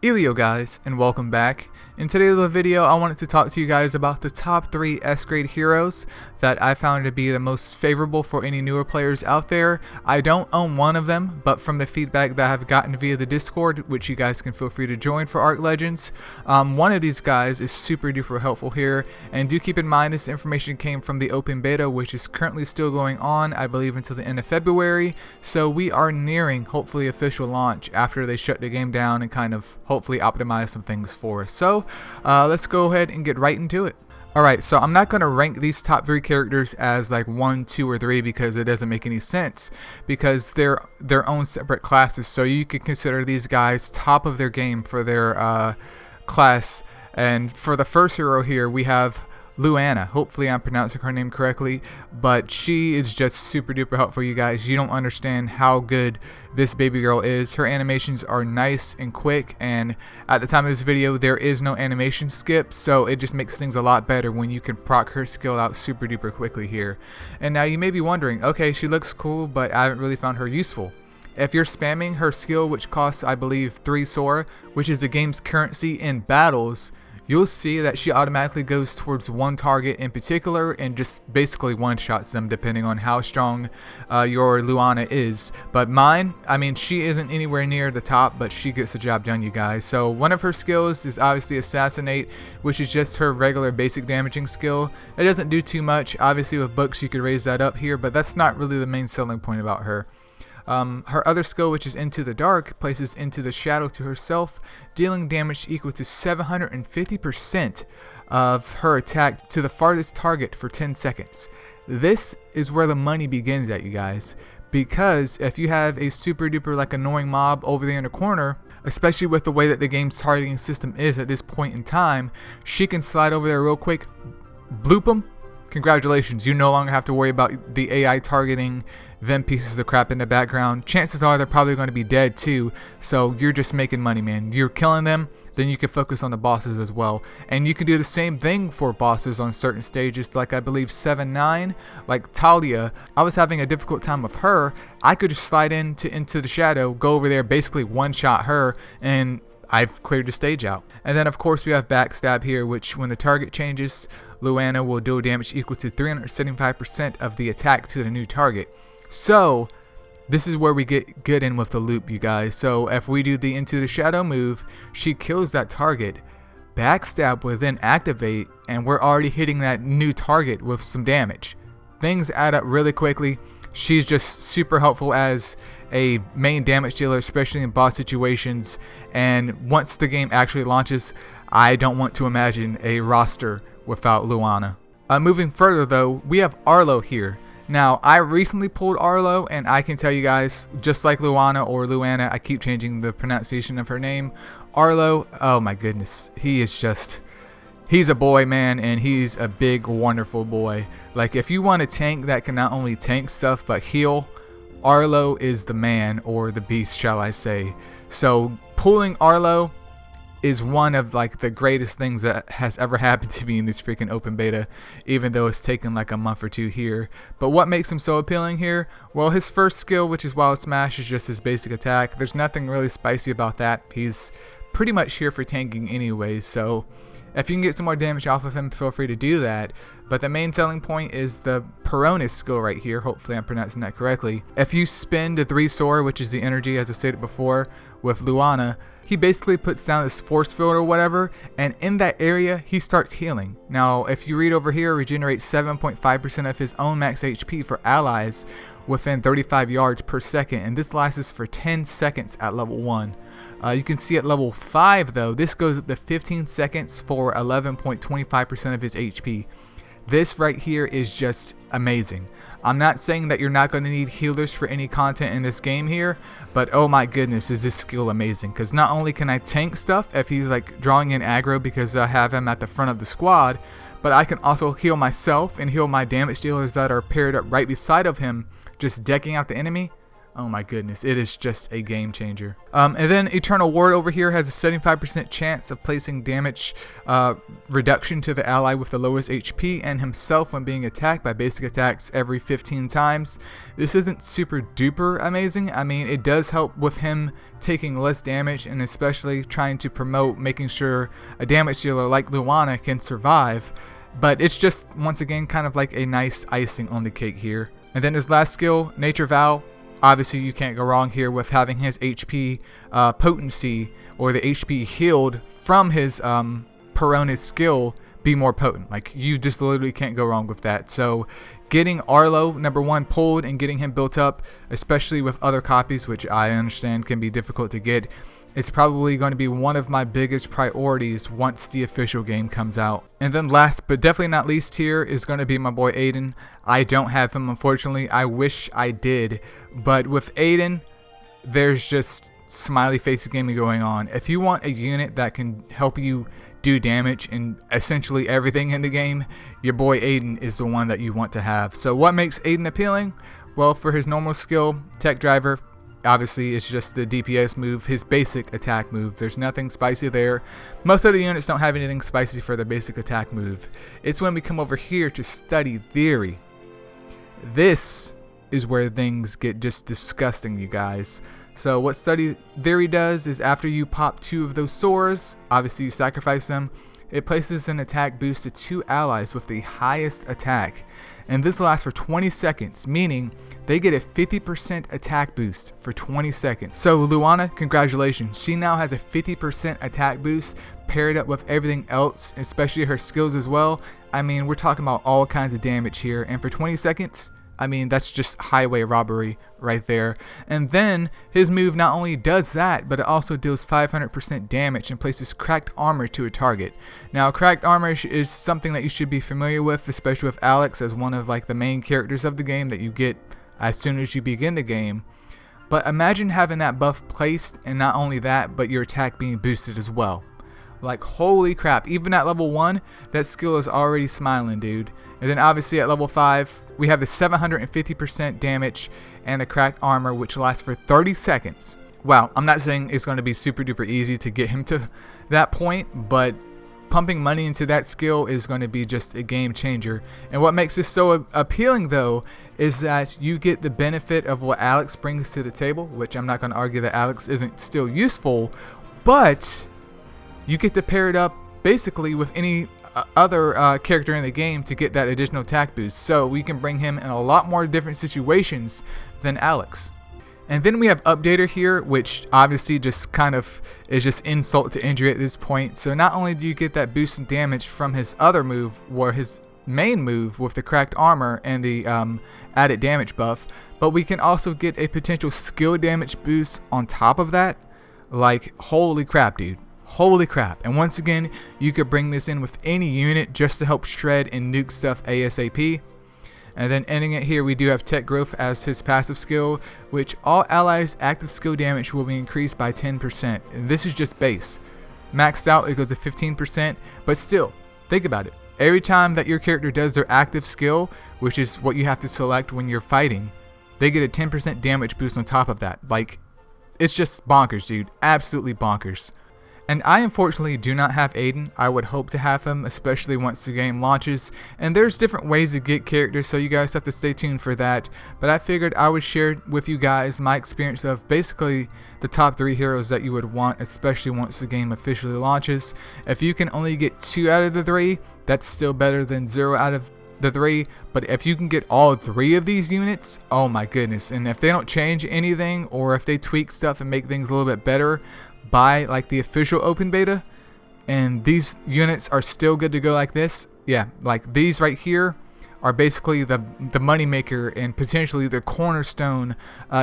Elio guys, and welcome back. In today's video I wanted to talk to you guys about the top 3 S-grade heroes that I found to be the most favorable for any newer players out there. I don't own one of them, but from the feedback that I've gotten via the Discord, which you guys can feel free to join for Arc Legends, one of these guys is super duper helpful here. And do keep in mind this information came from the open beta, which is currently still going on, I believe until the end of February. So we are nearing hopefully official launch after they shut the game down and kind of hopefully optimize some things for us. So let's go ahead and get right into it. Alright, so I'm not going to rank these top 3 characters as like 1, 2, or 3 because it doesn't make any sense, because they're their own separate classes. So you could consider these guys top of their game for their class. And for the first hero here, we have Lana. Hopefully I'm pronouncing her name correctly, but she is just super duper helpful, you guys. You don't understand how good this baby girl is. Her animations are nice and quick, and at the time of this video there is no animation skip, so it just makes things a lot better when you can proc her skill out super duper quickly here. And now you may be wondering, okay, she looks cool, but I haven't really found her useful. If you're spamming her skill, which costs I believe 3 Sora, which is the game's currency in battles, you'll see that she automatically goes towards one target in particular and just basically one-shots them depending on how strong your Lana is. But mine, I mean, she isn't anywhere near the top, but she gets the job done, you guys. So one of her skills is obviously Assassinate, which is just her regular basic damaging skill. It doesn't do too much. Obviously with books you could raise that up here, but that's not really the main selling point about her. Her other skill, which is Into the Dark, places Into the Shadow to herself, dealing damage equal to 750% of her attack to the farthest target for 10 seconds. This is where the money begins at, you guys, because if you have a super duper like annoying mob over there in the corner, especially with the way that the game's targeting system is at this point in time, she can slide over there real quick, bloop them. Congratulations, you no longer have to worry about the AI targeting them pieces of crap in the background. Chances are they're probably going to be dead too, so you're just making money, man. You're killing them, then you can focus on the bosses as well. And you can do the same thing for bosses on certain stages, like I believe 7-9, like Talia. I was having a difficult time with her. I could just slide into the shadow, go over there, basically one-shot her, and I've cleared the stage out. And then of course we have Backstab here, which when the target changes, Lana will deal damage equal to 375% of the attack to the new target. So this is where we get good in with the loop, you guys. So if we do the Into the Shadow move, she kills that target. Backstab will then activate, and we're already hitting that new target with some damage. Things add up really quickly. She's just super helpful as a main damage dealer, especially in boss situations. And once the game actually launches, I don't want to imagine a roster without Lana. Moving further though, we have Arlo here. Now, I recently pulled Arlo, and I can tell you guys, just like Lana or Lana, I keep changing the pronunciation of her name. Arlo, oh my goodness, he's a boy, man, and he's a big, wonderful boy. Like, if you want a tank that can not only tank stuff but heal, Arlo is the man, or the beast, shall I say. So, pulling Arlo is one of like the greatest things that has ever happened to me in this freaking open beta, even though it's taken like a month or 2 here. But what makes him so appealing here? Well, his first skill, which is Wild Smash, is just his basic attack. There's nothing really spicy about that. He's pretty much here for tanking anyway, so if you can get some more damage off of him, feel free to do that. But the main selling point is the Peronis skill right here. Hopefully I'm pronouncing that correctly. If you spin the 3 Sora, which is the energy as I stated before, with Lana, he basically puts down this force field or whatever, and in that area he starts healing. Now if you read over here, regenerates 7.5% of his own max HP for allies within 35 yards per second, and this lasts for 10 seconds at level 1. You can see at level 5 though, this goes up to 15 seconds for 11.25% of his HP. This right here is just amazing. I'm not saying that you're not going to need healers for any content in this game here, but oh my goodness, is this skill amazing. Because not only can I tank stuff if he's like drawing in aggro because I have him at the front of the squad, but I can also heal myself and heal my damage dealers that are paired up right beside of him, just decking out the enemy. Oh my goodness, it is just a game changer. And then Eternal Ward over here has a 75% chance of placing damage reduction to the ally with the lowest HP and himself when being attacked by basic attacks every 15 times. This isn't super duper amazing. I mean, it does help with him taking less damage and especially trying to promote making sure a damage dealer like Lana can survive. But it's just, once again, kind of like a nice icing on the cake here. And then his last skill, Nature Vow. Obviously, you can't go wrong here with having his HP potency or the HP healed from his Peronis skill be more potent. Like, you just literally can't go wrong with that. So getting Arlo #1 pulled and getting him built up, especially with other copies, which I understand can be difficult to get, is probably going to be one of my biggest priorities once the official game comes out. And then last but definitely not least here is going to be my boy Aiden. I don't have him, unfortunately. I wish I did, but with Aiden, there's just smiley face gaming going on. If you want a unit that can help you do damage in essentially everything in the game, your boy Aiden is the one that you want to have. So what makes Aiden appealing? Well, for his normal skill, Tech Driver, obviously it's just the DPS move, his basic attack move. There's nothing spicy there. Most of the units don't have anything spicy for their basic attack move. It's when we come over here to study theory. This is where things get just disgusting, you guys. So what study theory does is after you pop 2 of those swords, obviously you sacrifice them, it places an attack boost to 2 allies with the highest attack. And this lasts for 20 seconds, meaning they get a 50% attack boost for 20 seconds. So Lana, congratulations. She now has a 50% attack boost paired up with everything else, especially her skills as well. I mean, we're talking about all kinds of damage here. And for 20 seconds, I mean, that's just highway robbery right there. And then his move not only does that, but it also deals 500% damage and places cracked armor to a target. Now, cracked armor is something that you should be familiar with, especially with Alex as one of like the main characters of the game that you get as soon as you begin the game. But imagine having that buff placed, and not only that, but your attack being boosted as well. Like, holy crap, even at level 1, that skill is already smiling, dude. And then obviously at level 5, we have the 750% damage and the cracked armor, which lasts for 30 seconds. Wow, I'm not saying it's going to be super duper easy to get him to that point, but pumping money into that skill is going to be just a game changer. And what makes this so appealing though is that you get the benefit of what Alex brings to the table, which I'm not going to argue that Alex isn't still useful, but you get to pair it up basically with any other character in the game to get that additional attack boost. So we can bring him in a lot more different situations than Alex. And then we have Updater here, which obviously just kind of is just insult to injury at this point. So not only do you get that boost in damage from his other move, or his main move with the cracked armor and the added damage buff, but we can also get a potential skill damage boost on top of that. Like, holy crap, dude. Holy crap. And once again, you could bring this in with any unit just to help shred and nuke stuff ASAP. And then ending it here, we do have Tech Growth as his passive skill, which all allies' active skill damage will be increased by 10%. And this is just base. Maxed out, it goes to 15%, but still, think about it. Every time that your character does their active skill, which is what you have to select when you're fighting, they get a 10% damage boost on top of that. Like, it's just bonkers, dude. Absolutely bonkers. And I unfortunately do not have Aiden. I would hope to have him, especially once the game launches. And there's different ways to get characters, so you guys have to stay tuned for that. But I figured I would share with you guys my experience of basically the top 3 heroes that you would want, especially once the game officially launches. If you can only get 2 out of the 3, that's still better than 0 out of the 3. But if you can get all 3 of these units, oh my goodness. And if they don't change anything, or if they tweak stuff and make things a little bit better by like the official open beta, and these units are still good to go like this, yeah, like these right here are basically the money maker and potentially the cornerstone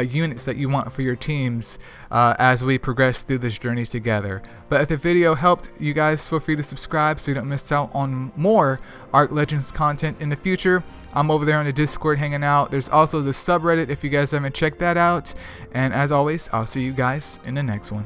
units that you want for your teams as we progress through this journey together. But if the video helped, you guys feel free to subscribe so you don't miss out on more Arc Legends content in the future. I'm over there on the Discord hanging out. There's also the subreddit if you guys haven't checked that out. And as always, I'll see you guys in the next one.